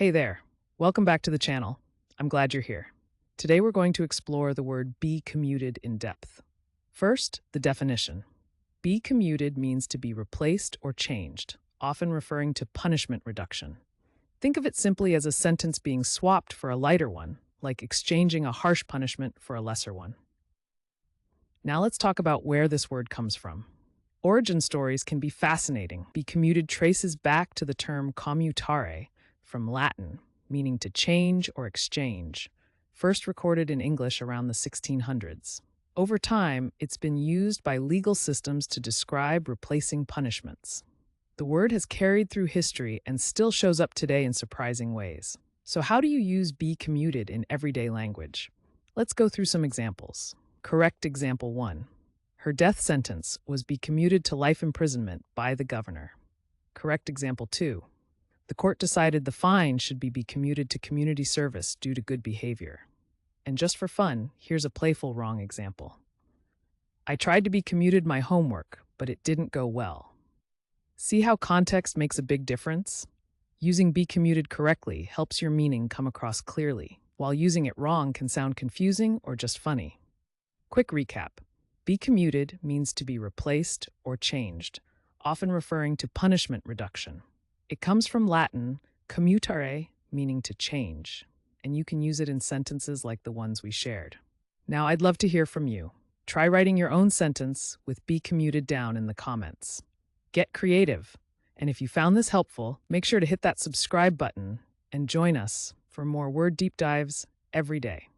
Hey there. Welcome back to the channel. I'm glad you're here. Today we're going to explore the word be commuted in depth. First, the definition. Be commuted means to be replaced or changed, often referring to punishment reduction. Think of it simply as a sentence being swapped for a lighter one, like exchanging a harsh punishment for a lesser one. Now let's talk about where this word comes from. Origin stories can be fascinating. Be commuted traces back to the term commutare, from Latin, meaning to change or exchange, first recorded in English around the 1600s. Over time, it's been used by legal systems to describe replacing punishments. The word has carried through history and still shows up today in surprising ways. So how do you use be commuted in everyday language? Let's go through some examples. Correct example 1. Her death sentence was be commuted to life imprisonment by the governor. Correct example 2. The court decided the fine should be commuted to community service due to good behavior. And just for fun, here's a playful wrong example. I tried to be commuted my homework, but it didn't go well. See how context makes a big difference? Using be commuted correctly helps your meaning come across clearly, while using it wrong can sound confusing or just funny. Quick recap. Be commuted means to be replaced or changed, often referring to punishment reduction. It comes from Latin, commutare, meaning to change, and you can use it in sentences like the ones we shared. Now, I'd love to hear from you. Try writing your own sentence with be commuted down in the comments. Get creative. And if you found this helpful, make sure to hit that subscribe button and join us for more word deep dives every day.